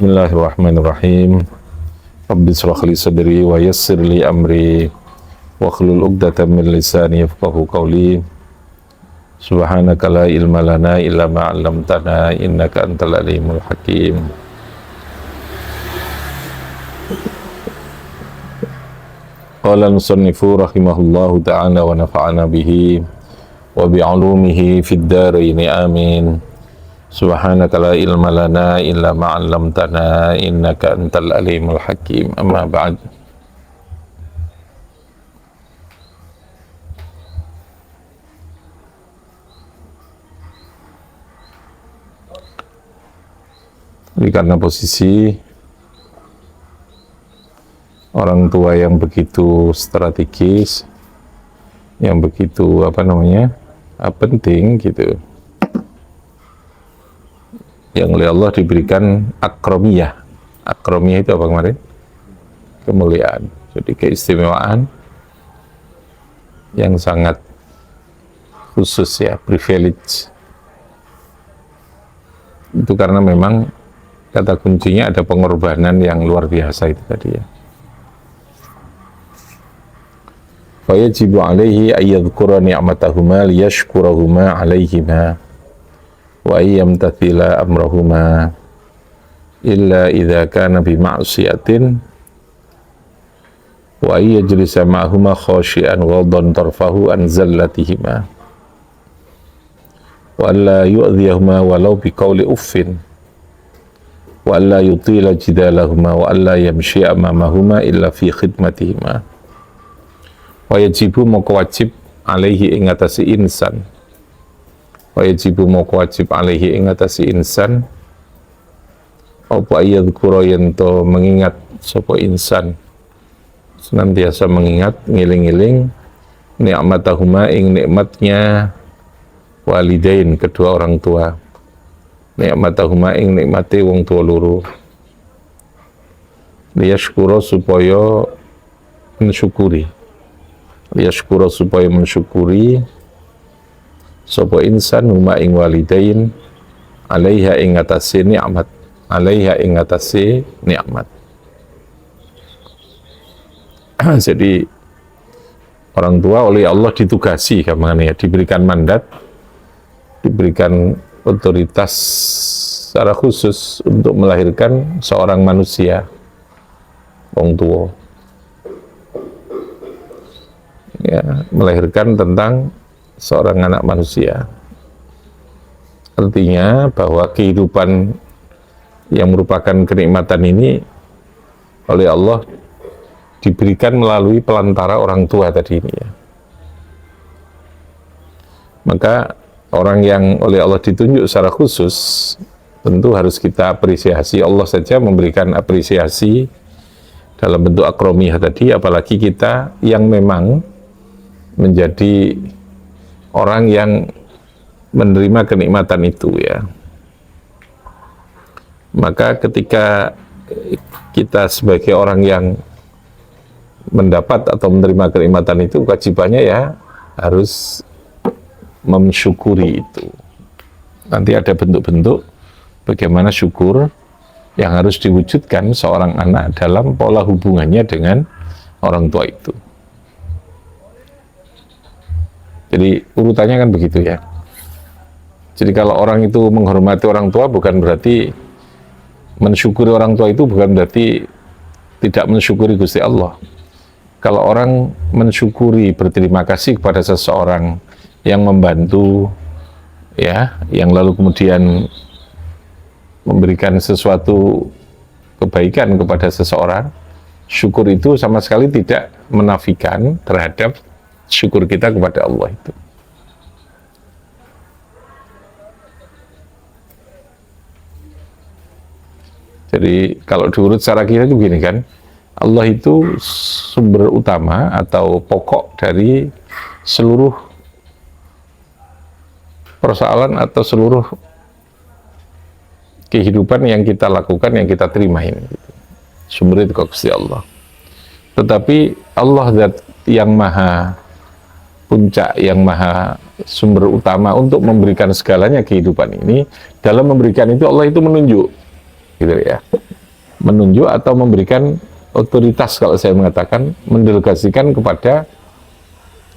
Bismillahirrahmanirrahim. Rabbi shrah li sadri wa yassir li amri wa hlul 'uqdatam min lisani yafqahu qawli. Subhanaka la ilma lana illa ma 'allamtana innaka antal alimul hakim. Qala al-musannifu rahimahullahu ta'ala wa nafa'ana bihi wa bi'ulumihi fid dharain amin. Subhanaka la ilma lana illa ma 'allamtana innaka antal alimul hakim. Amma ba'd. Jadi karena posisi orang tua yang begitu strategis, yang begitu penting gitu, yang oleh Allah diberikan akromiyah. Akromiyah itu apa kemarin? Kemuliaan. Jadi keistimewaan yang sangat khusus ya, privilege. Itu karena memang kata kuncinya ada pengorbanan yang luar biasa itu tadi ya. Fa yajibu alaihi ayyadhkura ni'matahuma liyashkurahuma alaihima wa ayyamtathila amrahuma illa idza kana bi ma'siyatin wa ayyajlisa ma'huma khashian ghaddan tarfahu an zallatihima wa alla yu'dhiyahuma walau bi qawli uffin wa alla yutila jidalahuma wa alla yamshi amamahuma illa fi khidmatihima wa yajibu maka wajib alaihi ing atase insan wajibu moko wajib alaihi ing atase insan apa ayadhkura yen to mengingat sapa insan senantiasa mengingat ngiling-ngiling nikmatahuma ing nikmatnya walidain kedua orang tua, nikmatahuma ing nikmate wong tua loro, liyashkura supaya mensyukuri, liyashkura supaya mensyukuri sapa insan huma ing walidain alaiha ing atase nikmat, alaiha ing atase nikmat. Jadi orang tua oleh Allah ditugasi ya, diberikan mandat, diberikan otoritas secara khusus untuk melahirkan seorang manusia, wong tua ya, melahirkan tentang seorang anak manusia. Artinya bahwa kehidupan yang merupakan kenikmatan ini oleh Allah diberikan melalui pelantara orang tua tadi ini ya. Maka orang yang oleh Allah ditunjuk secara khusus tentu harus kita apresiasi. Allah saja memberikan apresiasi dalam bentuk akromiyah tadi, apalagi kita yang memang menjadi orang yang menerima kenikmatan itu ya. Maka ketika kita sebagai orang yang mendapat atau menerima kenikmatan itu, kewajibannya ya harus mensyukuri itu. Nanti ada bentuk-bentuk bagaimana syukur yang harus diwujudkan seorang anak dalam pola hubungannya dengan orang tua itu. Jadi urutannya kan begitu ya. Jadi kalau orang itu menghormati orang tua bukan berarti mensyukuri orang tua, itu bukan berarti tidak mensyukuri Gusti Allah. Kalau orang mensyukuri, berterima kasih kepada seseorang yang membantu ya, yang lalu kemudian memberikan sesuatu kebaikan kepada seseorang, syukur itu sama sekali tidak menafikan terhadap syukur kita kepada Allah itu. Jadi kalau diurut secara kita itu begini kan, Allah itu sumber utama atau pokok dari seluruh persoalan atau seluruh kehidupan yang kita lakukan, yang kita terima ini. Sumber itu Gusti Allah. Tetapi Allah zat yang maha puncak, yang maha sumber utama untuk memberikan segalanya kehidupan ini, dalam memberikan itu Allah itu menunjuk gitu ya. menunjuk atau memberikan otoritas, kalau saya mengatakan mendelegasikan kepada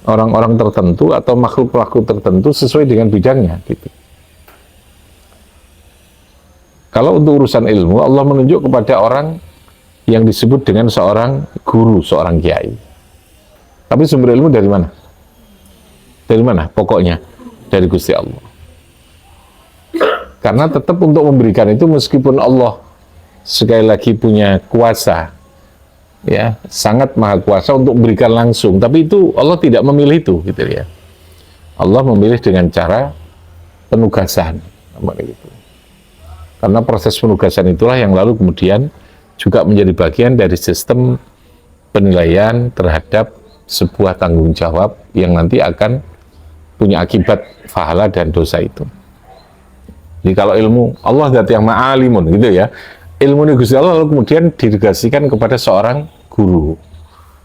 orang-orang tertentu atau makhluk-makhluk tertentu sesuai dengan bidangnya gitu. Kalau untuk urusan ilmu, Allah menunjuk kepada orang yang disebut dengan seorang guru, seorang kiai. Tapi sumber ilmu dari mana? Dari mana? Pokoknya dari Gusti Allah. Karena tetap untuk memberikan itu, meskipun Allah sekali lagi punya kuasa, ya, sangat maha kuasa untuk memberikan langsung, tapi itu Allah tidak memilih itu, gitu ya. Allah memilih dengan cara penugasan, gitu. Karena proses penugasan itulah yang lalu kemudian juga menjadi bagian dari sistem penilaian terhadap sebuah tanggung jawab yang nanti akan punya akibat pahala dan dosa itu. Jadi kalau ilmu Allah zat yang ma'alimun gitu ya, ilmu Gusti Allah lalu kemudian didelegasikan kepada seorang guru,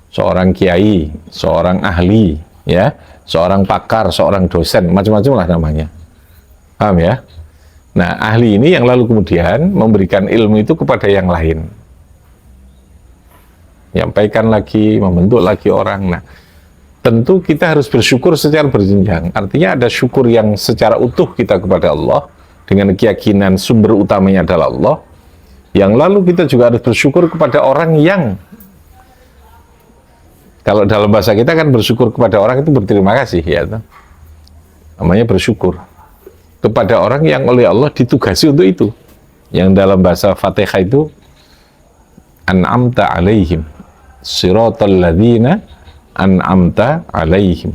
seorang kiai, seorang ahli, ya, seorang pakar, seorang dosen, macam-macam lah namanya. Paham ya? Nah, ahli ini yang lalu kemudian memberikan ilmu itu kepada yang lain. Menyampaikan lagi, membentuk lagi orang. Nah, tentu kita harus bersyukur secara berjenjang. Artinya ada syukur yang secara utuh kita kepada Allah, dengan keyakinan sumber utamanya adalah Allah. Yang lalu kita juga harus bersyukur kepada orang yang, kalau dalam bahasa kita kan bersyukur kepada orang itu berterima kasih, ya, namanya bersyukur kepada orang yang oleh Allah ditugasi untuk itu, yang dalam bahasa Fatihah itu an'amta alaihim siratal ladzina an'amta alaihim,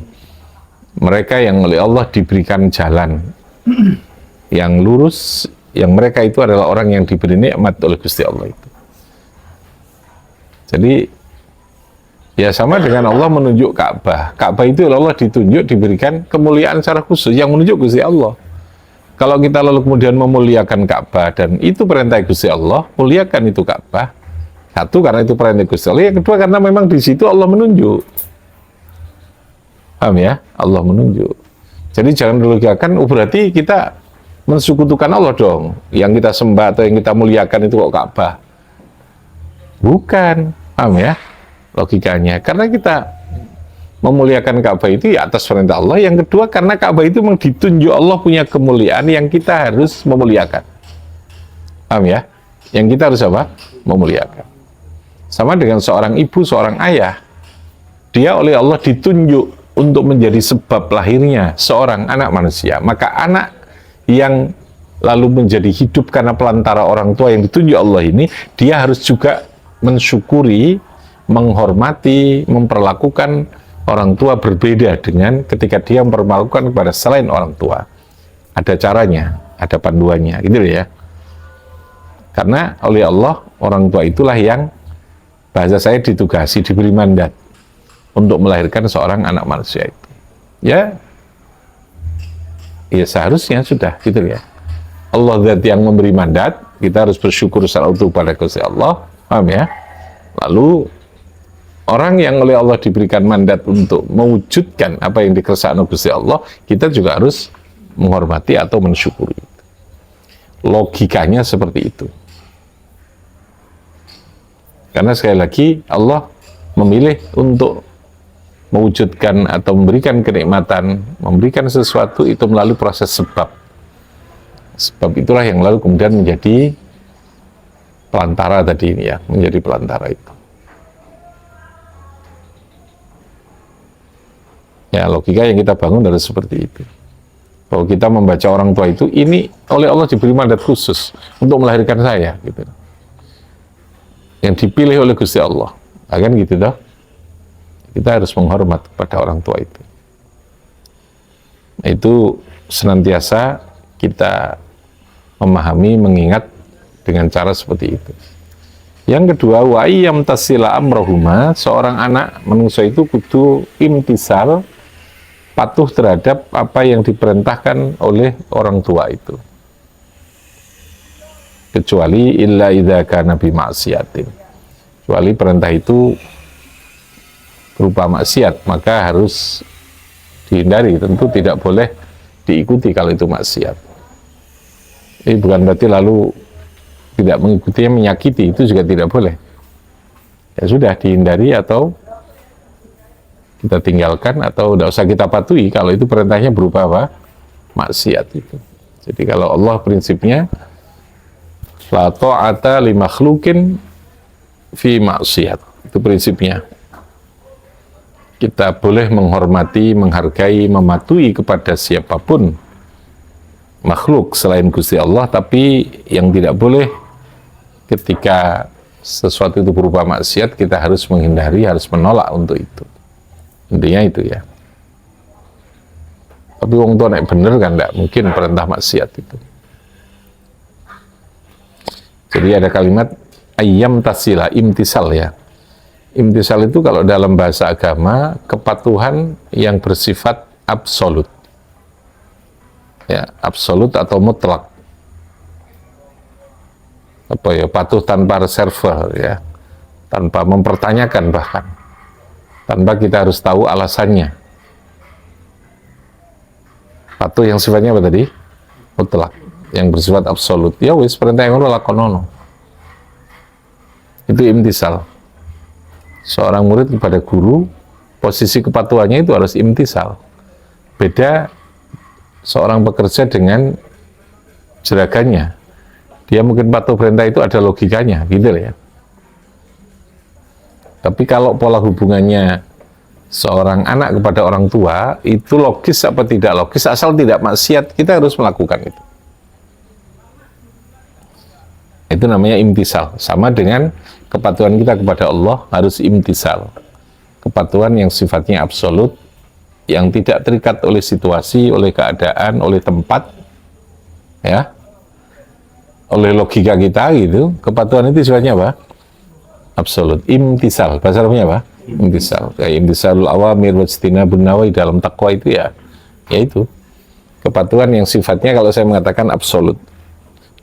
mereka yang oleh Allah diberikan jalan yang lurus, yang mereka itu adalah orang yang diberi nikmat oleh Gusti Allah itu. Jadi ya sama dengan Allah menunjuk Ka'bah. Ka'bah itu Allah ditunjuk, diberikan kemuliaan secara khusus, yang menunjuk Gusti Allah. Kalau kita lalu kemudian memuliakan Ka'bah, dan itu perintah Gusti Allah, muliakan itu Ka'bah. Satu, karena itu perintah Gusti Allah. Yang kedua, karena memang di situ Allah menunjuk. Paham ya? Allah menunjuk. Jadi jangan dilupakan, berarti kita mensukutukan Allah dong. Yang kita sembah atau yang kita muliakan itu kok Ka'bah. Bukan. Paham ya? Logikanya. Karena kita memuliakan Ka'bah itu ya atas perintah Allah. Yang kedua, karena Ka'bah itu memang ditunjuk Allah punya kemuliaan yang kita harus memuliakan. Paham ya? Yang kita harus apa? Memuliakan. Sama dengan seorang ibu, seorang ayah. Dia oleh Allah ditunjuk untuk menjadi sebab lahirnya seorang anak manusia. Maka anak yang lalu menjadi hidup karena pelantara orang tua yang ditunjuk Allah ini, dia harus juga mensyukuri, menghormati, memperlakukan orang tua berbeda dengan ketika dia memperlakukan kepada selain orang tua. Ada caranya, ada panduannya, gitu ya. Karena oleh Allah, orang tua itulah yang, bahasa saya, ditugasi, diberi mandat untuk melahirkan seorang anak manusia itu. Ya, ya seharusnya sudah, gitu ya. Allah zat yang memberi mandat, kita harus bersyukur secara utuh pada Gusti Allah, paham ya? Lalu orang yang oleh Allah diberikan mandat untuk mewujudkan apa yang dikersakkan Gusti Allah, kita juga harus menghormati atau mensyukuri. Logikanya seperti itu. Karena sekali lagi Allah memilih untuk mewujudkan atau memberikan kenikmatan, memberikan sesuatu itu melalui proses sebab. Sebab itulah yang lalu kemudian menjadi pelantara tadi ini ya, menjadi pelantara itu. Ya, logika yang kita bangun harus seperti itu. Bahwa kita membaca orang tua itu, ini oleh Allah diberi mandat khusus untuk melahirkan saya, gitu. Yang dipilih oleh Gusti Allah. Akan gitu dah. Kita harus menghormat kepada orang tua itu. Nah, itu senantiasa kita memahami, mengingat dengan cara seperti itu. Yang kedua, wa ayyam tasila amrohuma, seorang anak manusia itu kudu imtisal, patuh terhadap apa yang diperintahkan oleh orang tua itu. Kecuali illa idza kana bi ma'siyatin. Kecuali perintah itu berupa maksiat, maka harus dihindari, tentu tidak boleh diikuti kalau itu maksiat. Ini bukan berarti lalu tidak mengikutinya menyakiti, itu juga tidak boleh. Ya sudah, dihindari atau kita tinggalkan atau tidak usah kita patuhi kalau itu perintahnya berupa apa? Maksiat itu. Jadi kalau Allah prinsipnya la ta'ata li makhlukin fi maksiat, itu prinsipnya. Kita boleh menghormati, menghargai, mematuhi kepada siapapun makhluk selain Gusti Allah, tapi yang tidak boleh ketika sesuatu itu berupa maksiat, kita harus menghindari, harus menolak untuk itu. Intinya itu ya. Tapi wong tua nek bener kan enggak mungkin perintah maksiat itu. Jadi ada kalimat ayyam tasila, imtisal ya. Imtisal itu kalau dalam bahasa agama kepatuhan yang bersifat absolut. Ya, absolut atau mutlak. Apa ya, patuh tanpa reserve ya. Tanpa mempertanyakan bahkan. Tanpa kita harus tahu alasannya. Patuh yang sifatnya apa tadi? Mutlak, yang bersifat absolut. Ya wis, perintah yang ngono lakonono. Itu imtisal. Seorang murid kepada guru, posisi kepatuhannya itu harus imtisal. Beda seorang pekerja dengan jeragannya. Dia mungkin patuh perintah itu ada logikanya, gitu ya. Tapi kalau pola hubungannya seorang anak kepada orang tua, itu logis apa tidak logis, asal tidak maksiat, kita harus melakukan itu. Itu namanya imtisal. Sama dengan kepatuhan kita kepada Allah, harus imtisal. Kepatuhan yang sifatnya absolut, yang tidak terikat oleh situasi, oleh keadaan, oleh tempat, ya, oleh logika kita gitu. Kepatuhan itu sifatnya apa? Absolut. Imtisal. Bahasa Arabnya apa? Imtisal. Kayak imtisalul awamir wajtinabun nawahi dalam takwa itu ya, yaitu kepatuhan yang sifatnya kalau saya mengatakan absolut.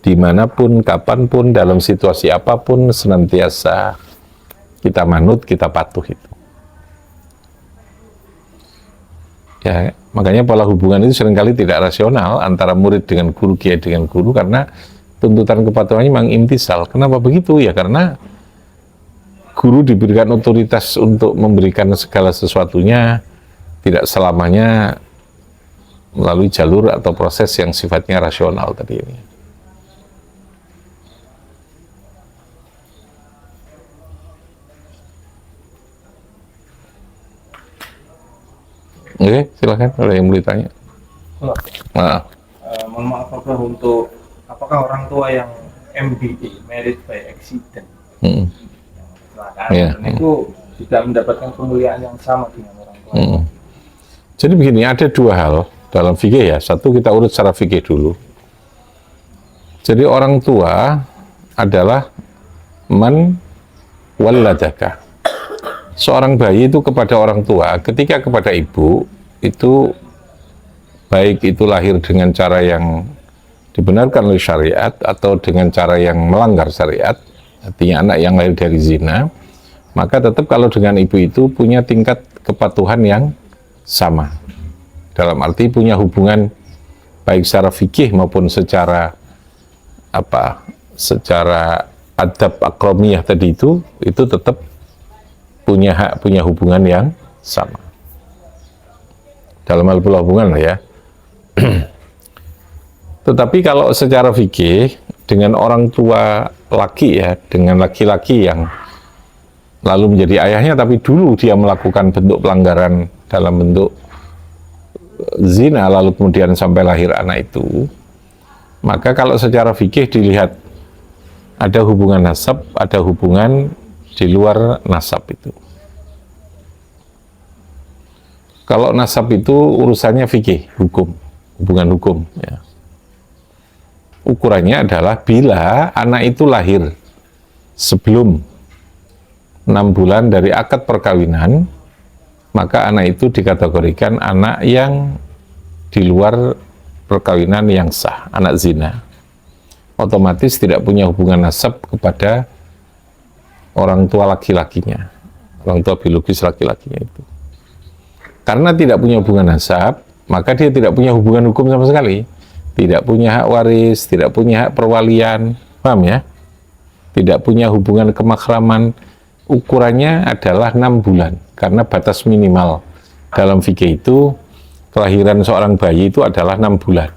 Dimanapun, kapanpun, dalam situasi apapun, senantiasa kita manut, kita patuh itu. Ya, makanya pola hubungan itu seringkali tidak rasional antara murid dengan guru, kiai dengan guru, karena tuntutan kepatuhannya memang imtisal. Kenapa begitu? Ya karena guru diberikan otoritas untuk memberikan segala sesuatunya, tidak selamanya melalui jalur atau proses yang sifatnya rasional tadi ini. Oke, silakan. Ada yang mau ditanya? Nah. Mohon maaf untuk apakah orang tua yang MBA, married by accident, itu tidak mendapatkan kemuliaan yang sama dengan orang tua? Jadi begini, ada dua hal dalam fikih ya. Satu, kita urut secara fikih dulu. Jadi orang tua adalah man waladaka. Seorang bayi itu kepada orang tua, ketika kepada ibu, itu baik itu lahir dengan cara yang dibenarkan oleh syariat atau dengan cara yang melanggar syariat, artinya anak yang lahir dari zina, maka tetap kalau dengan ibu itu punya tingkat kepatuhan yang sama. Dalam arti punya hubungan baik secara fikih maupun secara secara adab akromiyah tadi itu tetap punya hak, punya hubungan yang sama. Dalam hal pola hubungan ya. Tetapi kalau secara fikih dengan orang tua laki ya, dengan laki-laki yang lalu menjadi ayahnya, tapi dulu dia melakukan bentuk pelanggaran dalam bentuk zina, lalu kemudian sampai lahir anak itu, maka kalau secara fikih dilihat ada hubungan nasab, ada hubungan di luar nasab itu. Kalau nasab itu urusannya fikih, hukum, hubungan hukum ya. Ukurannya adalah bila anak itu lahir sebelum 6 bulan dari akad perkawinan, maka anak itu dikategorikan anak yang di luar perkawinan yang sah, anak zina. Otomatis tidak punya hubungan nasab kepada orang tua laki-lakinya, orang tua biologis laki-lakinya itu. Karena tidak punya hubungan nasab, maka dia tidak punya hubungan hukum sama sekali. Tidak punya hak waris, tidak punya hak perwalian. Paham ya? tidak punya hubungan kemahraman, ukurannya adalah 6 bulan. Karena batas minimal dalam fikih itu, kelahiran seorang bayi itu adalah 6 bulan.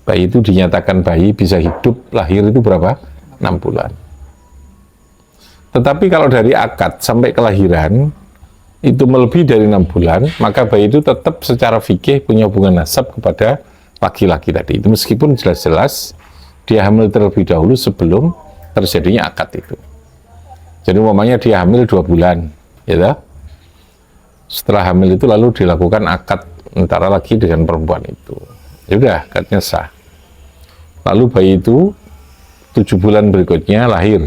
Bayi itu dinyatakan bayi bisa hidup, lahir itu berapa? 6 bulan. Tetapi kalau dari akad sampai kelahiran, itu melebihi dari 6 bulan, maka bayi itu tetap secara fikih punya hubungan nasab kepada laki-laki tadi. Itu meskipun jelas-jelas dia hamil terlebih dahulu sebelum terjadinya akad itu. Jadi umpamanya dia hamil 2 bulan, ya. Setelah hamil itu lalu dilakukan akad antara laki dengan perempuan itu. Ya udah, akadnya sah. Lalu bayi itu 7 bulan berikutnya lahir,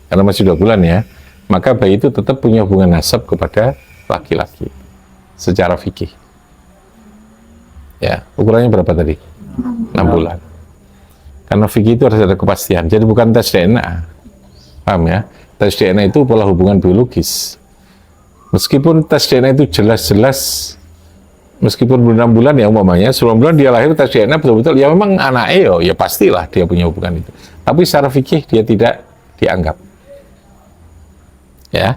karena masih 2 bulan ya, maka bayi itu tetap punya hubungan nasab kepada laki-laki secara fikih. Ya, ukurannya berapa tadi? 6 bulan. Karena fikih itu harus ada kepastian. Jadi bukan tes DNA. Paham ya? Tes DNA itu pola hubungan biologis. Meskipun tes DNA itu jelas-jelas, meskipun belum 6 bulan ya umpamanya, 9 bulan dia lahir tes DNA betul-betul, ya memang anaknya ya pastilah dia punya hubungan itu. Tapi secara fikih dia tidak dianggap. Ya,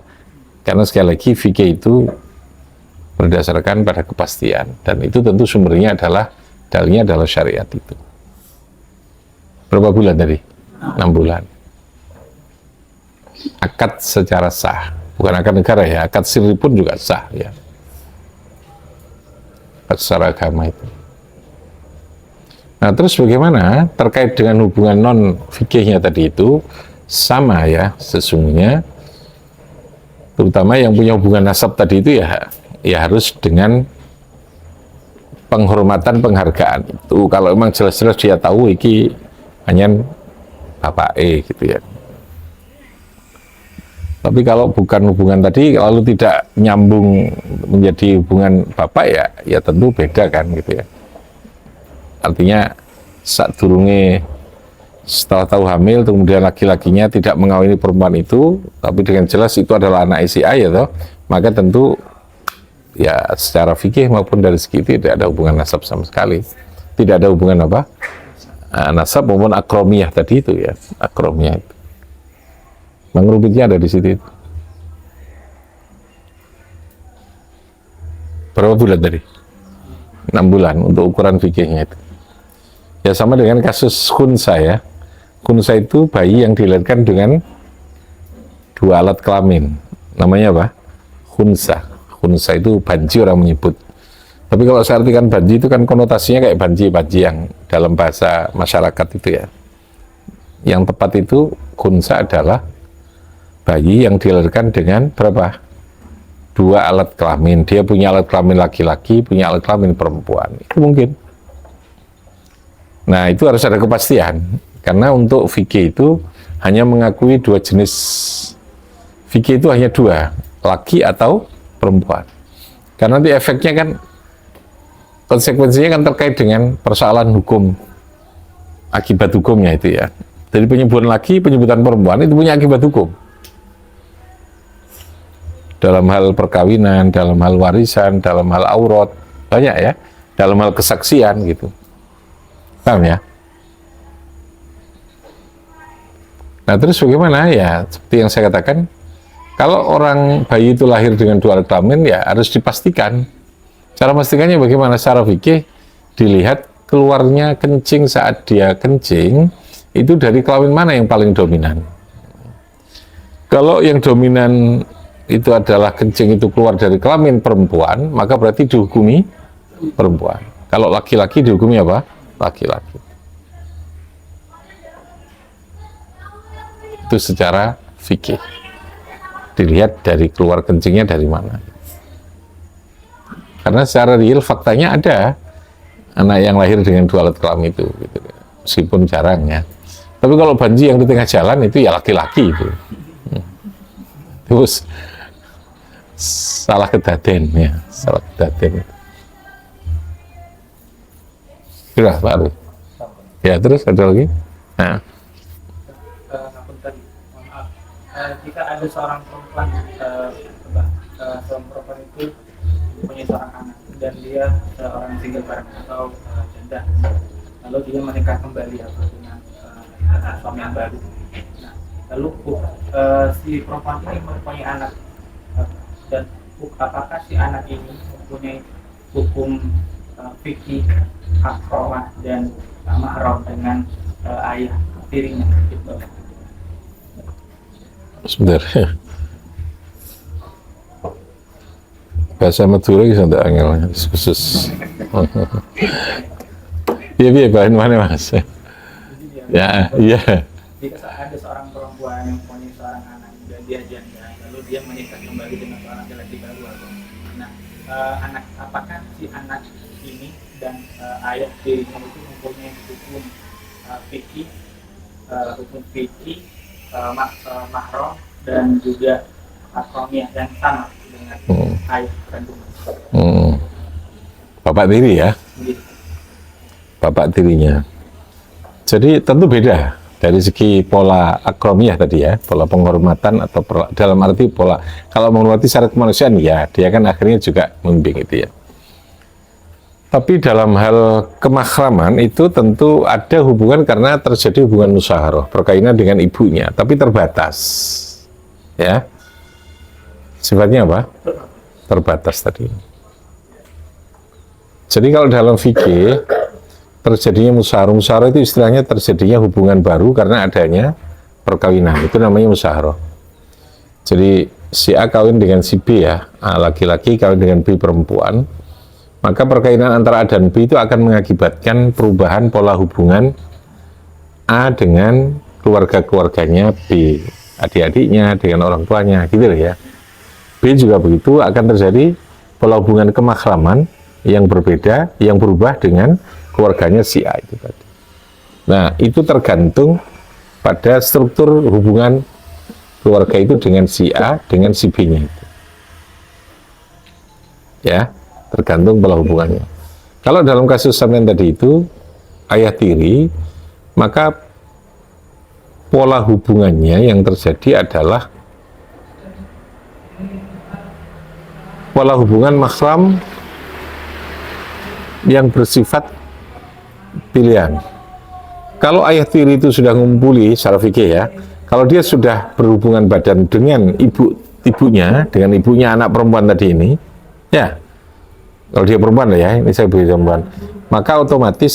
karena sekali lagi fikih itu berdasarkan pada kepastian, dan itu tentu sumbernya adalah, dalilnya adalah syariat itu. Berapa bulan tadi? 6 bulan. Akad secara sah, bukan akad negara ya, akad sirri pun juga sah ya. Akad secara agama itu. Nah terus bagaimana terkait dengan hubungan non fikihnya tadi itu? Sama ya sesungguhnya, terutama yang punya hubungan nasab tadi itu ya harus dengan penghormatan, penghargaan itu. Kalau memang jelas-jelas dia tahu iki hanya bapak gitu ya. Tapi kalau bukan hubungan tadi, lalu tidak nyambung menjadi hubungan bapak ya tentu beda kan gitu ya. Artinya saat durunge setelah tahu hamil, kemudian laki-lakinya tidak mengawini perempuan itu, tapi dengan jelas itu adalah anak isi A ya toh, maka tentu ya secara fikih maupun dari segi itu tidak ada hubungan nasab sama sekali. Tidak ada hubungan apa? Nasab maupun akromiyah tadi itu ya, akromiyah itu. Mengrubitnya ada di situ. Berapa bulan tadi? 6 bulan untuk ukuran fikihnya itu. Ya sama dengan kasus khunsa ya. Khunsa itu bayi yang dilahirkan dengan 2 alat kelamin. Namanya apa? Khunsa. Khunsa itu banji orang menyebut. Tapi kalau saya artikan banji itu kan konotasinya kayak banji yang dalam bahasa masyarakat itu ya. Yang tepat itu khunsa adalah bayi yang dilahirkan dengan berapa? 2 alat kelamin. Dia punya alat kelamin laki-laki, punya alat kelamin perempuan. Itu mungkin. Nah, itu harus ada kepastian. Karena untuk fikih itu hanya mengakui 2 jenis. Fikih itu hanya 2, laki atau perempuan. Karena nanti efeknya kan, konsekuensinya kan terkait dengan persoalan hukum, akibat hukumnya itu ya. Jadi penyebutan laki, penyebutan perempuan itu punya akibat hukum. Dalam hal perkawinan, dalam hal warisan, dalam hal aurat, banyak ya, dalam hal kesaksian gitu. Paham ya? Nah terus bagaimana ya, seperti yang saya katakan, kalau orang bayi itu lahir dengan 2 alat kelamin ya harus dipastikan. Cara memastikannya bagaimana? Secara fikih dilihat keluarnya kencing saat dia kencing itu dari kelamin mana yang paling dominan. Kalau yang dominan itu adalah kencing itu keluar dari kelamin perempuan, maka berarti dihukumi perempuan. Kalau laki-laki dihukumi apa? Laki-laki. Itu secara fikih. Dilihat dari keluar kencingnya dari mana. Karena secara real faktanya ada anak yang lahir dengan 2 alat kelamin itu, gitu. Meskipun jarang ya. Tapi kalau banji yang di tengah jalan itu ya laki-laki itu. Terus salah kedaden ya, salah kedaden. Sudah Pak Arif. Ya terus ada lagi. Nah. Jika ada seorang perempuan, seorang perempuan itu punya seorang anak dan dia seorang single parent atau janda, lalu dia menikah kembali atau dengan suami yang baru. Nah, lalu si perempuan ini mempunyai anak, dan apakah si anak ini mempunyai hukum fikih akromah dan mahram dengan ayah tirinya gitu. Sebentar. Bahasa Madura bisa tak angel khusus. Iya bahan mana mas? Ya iya. Jika ada seorang perempuan yang mempunyai seorang anak dan dia janda, lalu dia menikah kembali dengan seorang laki-laki baru, nah anak apakah si anak ini dan ayah tirinya itu mempunyai hukum fikih mahram dan juga akromiyah yang sama dengan ayah kandungan. Bapak tiri ya, bapak tirinya. Jadi tentu beda dari segi pola akromiyah tadi ya, pola penghormatan atau dalam arti pola kalau menghormati syarat kemanusiaan ya, dia kan akhirnya juga membimbing itu ya. Tapi dalam hal kemahraman itu tentu ada hubungan karena terjadi hubungan musyawarah perkawinan dengan ibunya, tapi terbatas. Ya. Sifatnya apa? Terbatas tadi. Jadi kalau dalam fikih terjadinya musyawarah itu istilahnya terjadinya hubungan baru karena adanya perkawinan. Itu namanya musyawarah. Jadi si A kawin dengan si B ya, A laki-laki kawin dengan B perempuan. Maka perkawinan antara A dan B itu akan mengakibatkan perubahan pola hubungan A dengan keluarga-keluarganya B, adik-adiknya dengan orang tuanya, gitu ya. B juga begitu, akan terjadi pola hubungan kemahraman yang berbeda, yang berubah dengan keluarganya si A itu tadi. Nah, itu tergantung pada struktur hubungan keluarga itu dengan si A, dengan si B-nya itu. Ya. Tergantung pola hubungannya. Kalau dalam kasus sampean tadi itu ayah tiri, maka pola hubungannya yang terjadi adalah pola hubungan mahram yang bersifat pilihan. Kalau ayah tiri itu sudah ngumpuli secara fikih ya, kalau dia sudah berhubungan badan dengan ibunya, dengan ibunya anak perempuan tadi ini, ya. Kalau dia perempuan ya, ini saya beri perempuan, maka otomatis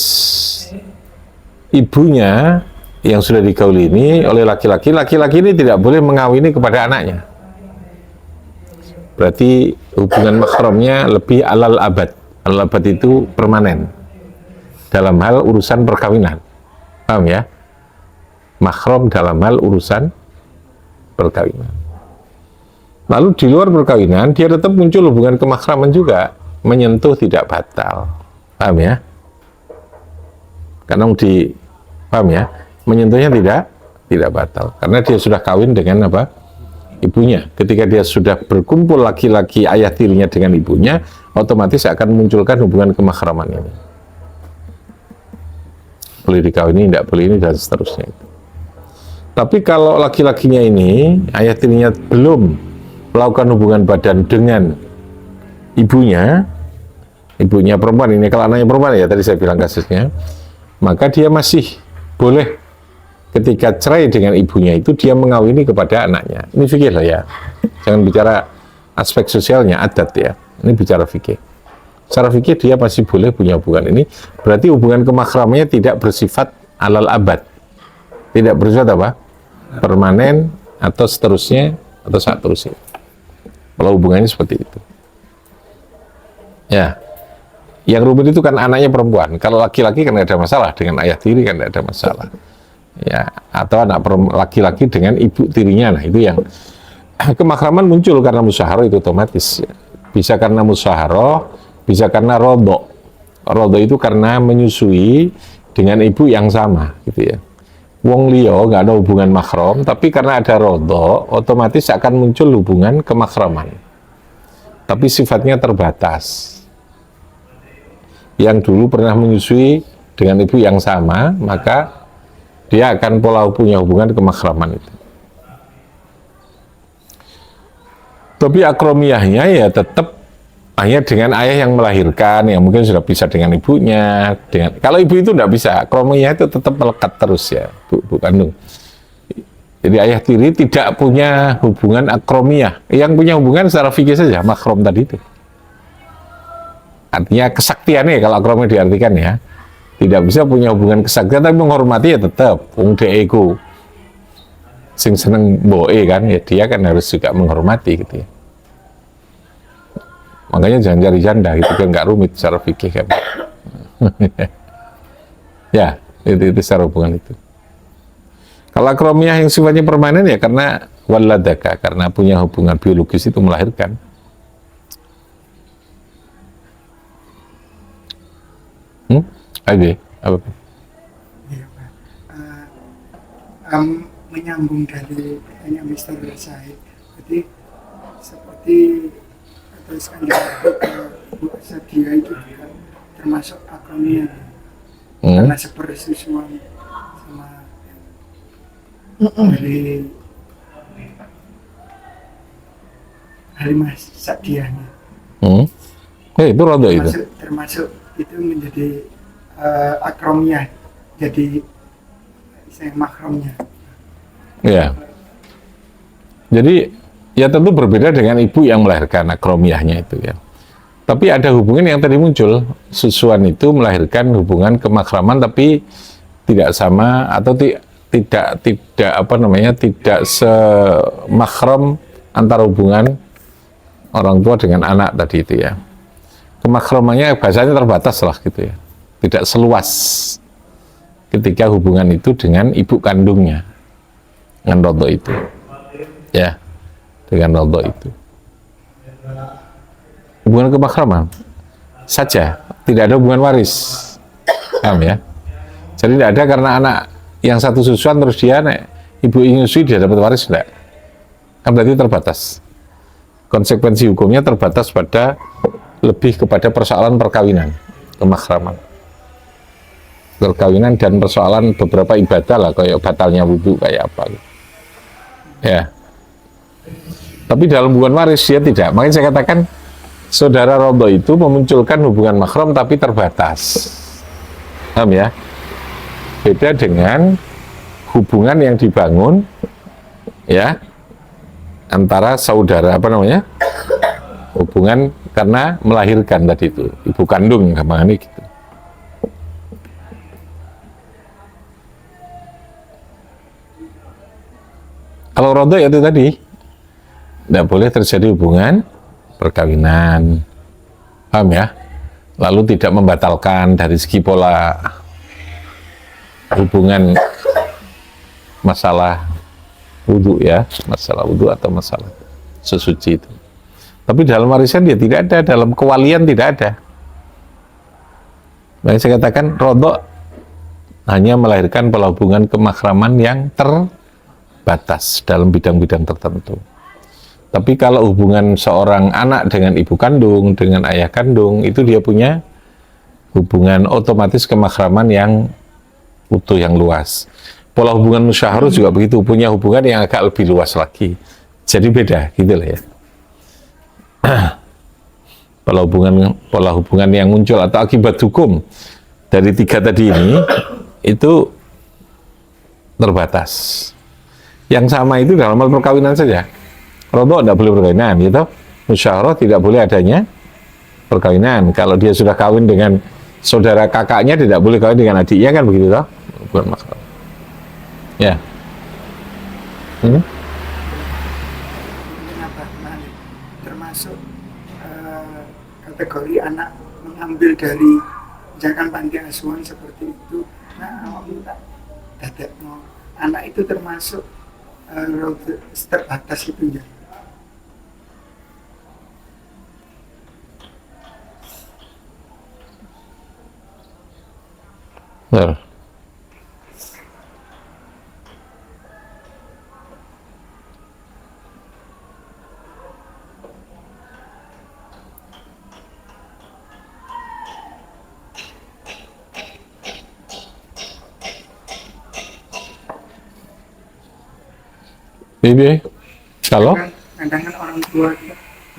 ibunya yang sudah digauli ini oleh laki-laki ini tidak boleh mengawini kepada anaknya. Berarti hubungan mahramnya lebih alal abad. Alal abad itu permanen dalam hal urusan perkawinan. Paham ya? Mahram dalam hal urusan perkawinan. Lalu di luar perkawinan dia tetap muncul hubungan kemahraman juga. Menyentuh tidak batal, paham ya? Karena paham ya? Menyentuhnya tidak batal, karena dia sudah kawin dengan apa? Ibunya. Ketika dia sudah berkumpul laki-laki ayah tirinya dengan ibunya, otomatis akan munculkan hubungan kemahraman ini. Boleh dikawini, tidak boleh ini dan seterusnya. Tapi kalau laki-lakinya ini ayah tirinya belum melakukan hubungan badan dengan ibunya perempuan ini, kalau anaknya perempuan ya tadi saya bilang kasusnya, maka dia masih boleh ketika cerai dengan ibunya itu dia mengawini kepada anaknya. Ini fikih lah ya, jangan bicara aspek sosialnya, adat ya, ini bicara fikih. Secara fikih dia masih boleh punya hubungan ini, berarti hubungan kemahramannya tidak bersifat alal abad, tidak bersifat apa? Permanen atau seterusnya atau saat terusnya. Kalau hubungannya seperti itu. Ya, yang rumit itu kan anaknya perempuan. Kalau laki-laki kan tidak ada masalah, dengan ayah tiri kan tidak ada masalah. Ya, atau anak laki-laki dengan ibu tirinya, nah itu yang kemahraman muncul karena musyawarah itu otomatis. Bisa karena musyawarah, bisa karena rodok. Rodok itu karena menyusui dengan ibu yang sama, gitu ya. Wong liya nggak ada hubungan mahram, tapi karena ada rodok, otomatis akan muncul hubungan kemahraman. Tapi sifatnya terbatas. Yang dulu pernah menyusui dengan ibu yang sama, maka dia akan punya hubungan kemahraman itu. Tapi akromiyahnya ya tetap hanya dengan ayah yang melahirkan, yang mungkin sudah bisa dengan ibunya. Kalau ibu itu tidak bisa, akromiyah itu tetap melekat terus ya, bu kandung. Jadi ayah tiri tidak punya hubungan akromiyah. Yang punya hubungan secara fikih saja, mahram tadi itu. Artinya kesaktiannya kalau akromiyah diartikan ya. Tidak bisa punya hubungan kesaktian, tapi menghormati ya tetap. Wong deku sing seneng boe kan, ya dia kan harus juga menghormati gitu ya. Makanya jangan cari janda gitu kan, nggak rumit secara fikih kan. Ya, itu secara hubungan itu. Kalau akromiyah yang sifatnya permanen ya karena waladaka, karena punya hubungan biologis itu melahirkan. Apa? Iya, Pak. Menyambung dari pertanyaan Mr. Said, jadi seperti atau skandal Bu Sadia itu juga termasuk akromiyah karena sepersusuan sama dari Halimah Sa'diyahnya. Itu rodo itu. Termasuk itu menjadi akromiyah, jadi saya makromnya. Ya. Jadi ya tentu berbeda dengan ibu yang melahirkan akromiyahnya itu ya. Tapi ada hubungan yang tadi muncul, susuan itu melahirkan hubungan kemakraman tapi tidak sama atau tidak apa namanya, tidak semakram antara hubungan orang tua dengan anak tadi itu ya. Kemakramannya bahasanya terbatas lah gitu ya. Tidak seluas ketika hubungan itu dengan ibu kandungnya, dengan rodo itu ya, dengan rodo itu hubungan kemakraman saja, tidak ada hubungan waris, paham ya? Jadi tidak ada karena anak yang satu susuan terus dia ibu nyusui dia dapat waris, tidak, kan berarti terbatas, konsekuensi hukumnya terbatas pada lebih kepada persoalan perkawinan, kemakraman, perkawinan dan persoalan beberapa ibadah lah, kayak batalnya wudhu kayak apa ya. Tapi dalam hubungan waris dia tidak. Makanya saya katakan saudara rodo itu memunculkan hubungan mahram tapi terbatas, paham ya? Beda dengan hubungan yang dibangun ya antara saudara, apa namanya, hubungan karena melahirkan tadi itu, ibu kandung kemana gitu. Kalau rodo ya itu tadi, tidak boleh terjadi hubungan perkawinan, paham ya? Lalu tidak membatalkan dari segi pola hubungan masalah wudhu ya, masalah wudhu atau masalah sesuci itu. Tapi dalam warisan dia tidak ada, dalam kewalian tidak ada. Makanya saya katakan rodo hanya melahirkan pola hubungan kemakraman yang terbatas dalam bidang-bidang tertentu. Tapi kalau hubungan seorang anak dengan ibu kandung, dengan ayah kandung, itu dia punya hubungan otomatis kemakraman yang utuh, yang luas. Pola hubungan musyaharah juga begitu, punya hubungan yang agak lebih luas lagi. Jadi beda, gitu lah ya. Pola hubungan yang muncul atau akibat hukum dari tiga tadi ini itu terbatas. Yang sama itu dalam hal perkawinan saja. Rodo tidak boleh perkawinan, gitu. Musyawarah tidak boleh adanya perkawinan. Kalau dia sudah kawin dengan saudara kakaknya, tidak boleh kawin dengan adiknya, kan begitu toh? Bukan masalah. Ya. Kenapa? Termasuk kategori anak mengambil dari jangan panti asuhan seperti itu. Nah, anak itu termasuk terbatas itu ya. Benar. Bibi, kalau Kadang orang tua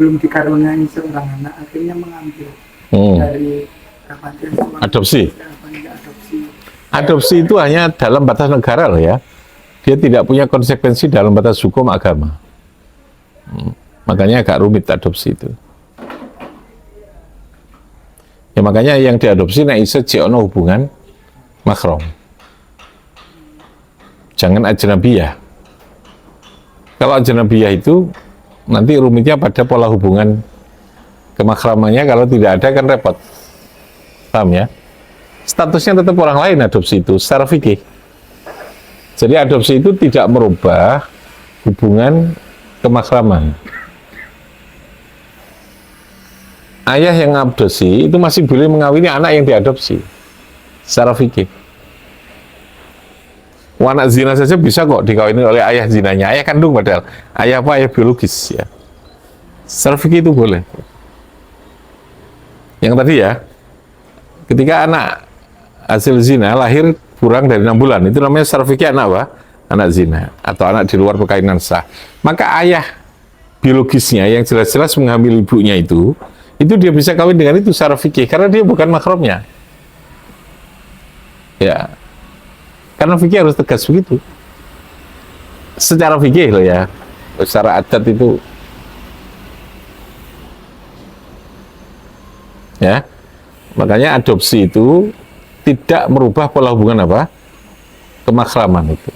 belum dikaruniai seorang anak, akhirnya mengambil dari panti asuhan. Adopsi. Adopsi. Adopsi itu hanya dalam batas negara loh ya. Dia tidak punya konsekuensi dalam batas hukum agama. Makanya agak rumit adopsi itu. Ya makanya yang diadopsi nek iso jek ono hubungan mahram. Jangan ajnabiyah. Kalau ajnabiyah itu nanti rumitnya pada pola hubungan kemakhramannya, kalau tidak ada kan repot. Paham ya? Statusnya tetap orang lain adopsi itu secara fikih. Jadi adopsi itu tidak merubah hubungan kemakhraman. Ayah yang adopsi itu masih boleh mengawini anak yang diadopsi secara fikih. Anak zina saja bisa kok dikawini oleh ayah zinanya, ayah kandung padahal ayah apa, ayah biologis ya. Secara fikih itu boleh. Yang tadi ya, ketika anak hasil zina lahir kurang dari 6 bulan, itu namanya secara fikih anak apa? Anak zina atau anak di luar perkawinan sah. Maka ayah biologisnya yang jelas-jelas mengambil ibunya itu dia bisa kawin dengan itu secara fikih karena dia bukan mahramnya. Ya. Karena fikih harus tegas begitu. Secara fikih loh ya. Secara adat itu ya. Makanya adopsi itu tidak merubah pola hubungan apa? Kemakhraman itu.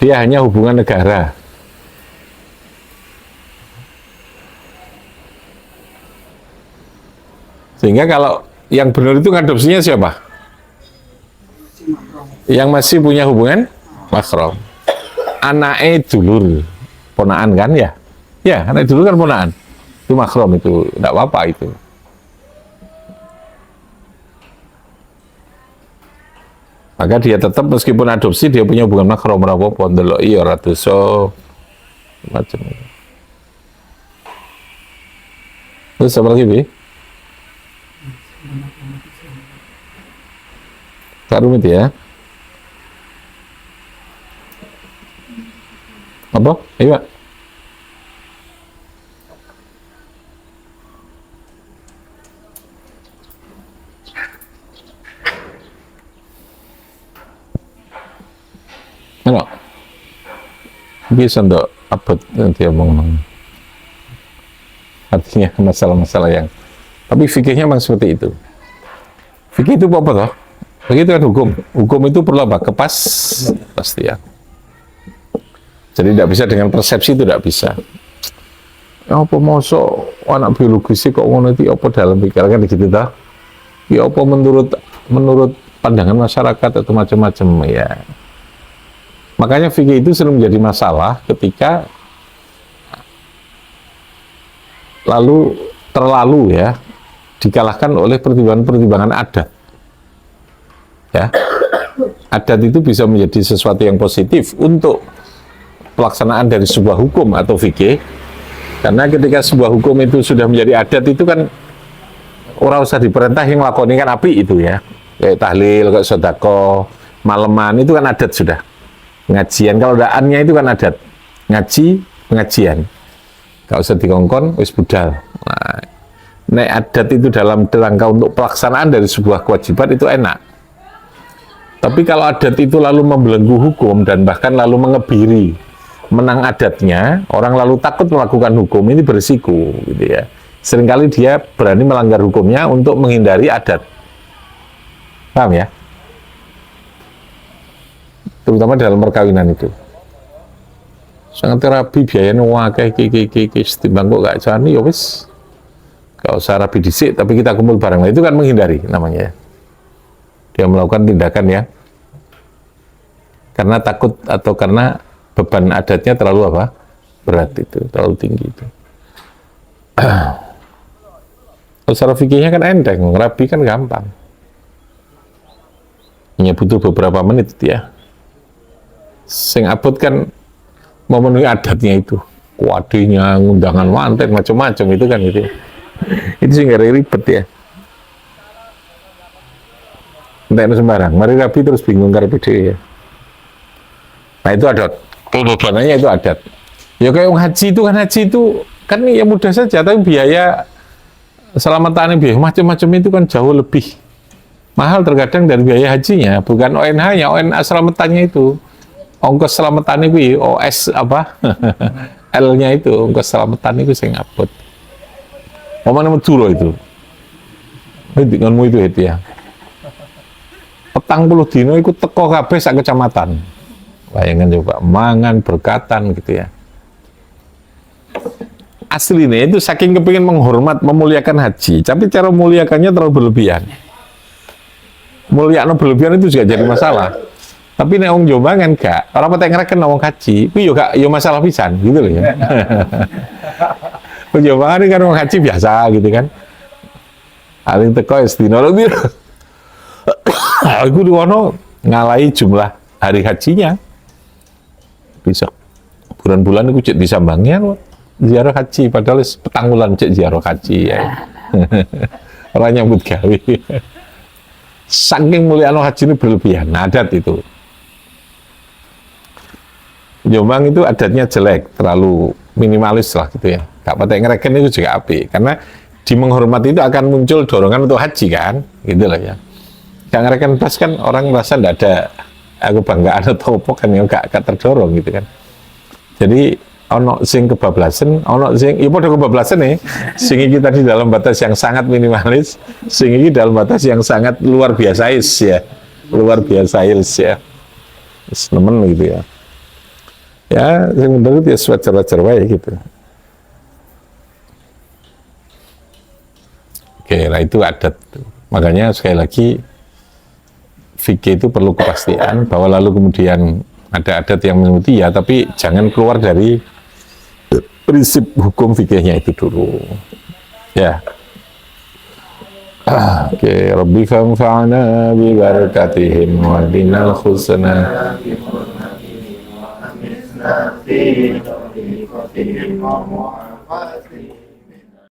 Dia hanya hubungan negara. Sehingga kalau yang benar itu ngadopsinya siapa? Yang masih punya hubungan mahram. Anaknya dulur, ponaan kan ya? Ya, anak dulur kan ponaan. Itu mahram itu, tidak apa-apa itu. Maka dia tetap meskipun adopsi dia punya hubungan mahram apa-apa, ndelok iya ora dosa macam itu. Terus apa lagi, Bi? Tak rumit ya. Apa? Ayo, Pak. Halo. Bisa untuk upload nanti omong-omong. Artinya masalah-masalah yang, tapi fikihnya memang seperti itu. Fikih itu apa toh? Begitu kan hukum. Hukum itu perlu apa? Kepastian. Jadi tidak bisa dengan persepsi, itu tidak bisa. Ya apa mosok anak biologis kok ngono iki apa dalam pikiran kan gitu dah. Ya apa menurut pandangan masyarakat atau macam-macam ya. Makanya fikih itu sering menjadi masalah ketika terlalu ya dikalahkan oleh pertimbangan-pertimbangan adat. Ya, adat itu bisa menjadi sesuatu yang positif untuk pelaksanaan dari sebuah hukum atau fikih, karena ketika sebuah hukum itu sudah menjadi adat itu kan orang usah diperintah yang lakoni kan api itu ya, kayak tahlil, kayak sedekah, maleman itu kan adat sudah. Ngajian kalau daannya itu kan adat, ngaji pengajian, gak usah dikongkon wis budal. Nah, nek adat itu dalam rangka untuk pelaksanaan dari sebuah kewajiban itu enak. Tapi kalau adat itu lalu membelenggu hukum dan bahkan lalu mengebiri menang adatnya, orang lalu takut melakukan hukum, ini berisiko gitu ya. Seringkali dia berani melanggar hukumnya untuk menghindari adat. Paham ya? Terutama dalam perkawinan itu. Sangat terapi biayanya wakeh kiki setimbang kok gak jani ya wis. Gak usah rapi dhisik tapi kita kumpul bareng. Nah, itu kan menghindari namanya ya. Dia melakukan tindakan ya karena takut atau karena beban adatnya terlalu apa? Berat itu, terlalu tinggi itu. Kalau secara fikihnya kan enteng, rapi kan gampang. Hanya butuh beberapa menit ya. Sing abot kan memenuhi adatnya itu. Kuadinya, undangan manten, macam-macam itu kan itu. Itu sih nggak ribet ya. Entah sembarang, mari rapi terus bingung karena pede ya. Nah itu adat, bebanannya itu adat. Ya kayak haji itu kan, haji itu Kan ya mudah saja, tapi biaya selamatan, biaya macam-macam itu kan jauh lebih mahal terkadang dari biaya hajinya, bukan ONH-nya, ONH selamatannya itu. Ongkos selamatan itu OS apa? L-nya itu, ongkos selamatan itu saya ngaput. Mana Madura itu? Denganmu itu ya. 40 dino itu teko kabeh sak kecamatan. Bayangkan coba, mangan berkatan gitu ya. Aslinya itu saking kepingin menghormat, memuliakan haji, tapi cara memuliakannya terlalu berlebihan. Muliakno berlebihan itu juga jadi masalah. Tapi nek wong Jombang kan gak, orang petek ngereken wong haji, kuwi yo gak yo masalah pisan gitu loh ya. Wong Jombang kan wong haji biasa gitu kan. Paling teko dino lebih. Aku diwono ngalahi jumlah hari hajinya. Bisa bulan-bulan aku cek disambangnya ziarah haji, padahal petang bulan cek ziarah haji ya. Orang nyambut gawe. Saking mulia haji ini berlebihan, adat itu. Jombang itu adatnya jelek, terlalu minimalis lah gitu ya. Gak patek ngereken itu juga api, karena di menghormati itu akan muncul dorongan untuk haji kan, gitu lah ya. Gak ngereken pas kan orang merasa tidak ada aku banggaan atau apa kan, ya gak terdorong gitu kan. Jadi ono sing kebablasan, ono sing ya padha kebablasan nih. Sing iki tadi dalam batas yang sangat minimalis, sing iki dalam batas yang sangat luar biasa ya. Luar biasa ya. Nemen gitu ya. Ya, sing menurut ya wajar-wajar wae gitu. Oke, nah itu adat. Makanya sekali lagi fikih itu perlu kepastian bahwa lalu kemudian ada adat yang mengikuti ya, tapi jangan keluar dari prinsip hukum fikihnya itu dulu. Ya. Oke, Rabbi fanfa'na bi barakatihim wa dinal husna. في طريقتهم ومعافاتهم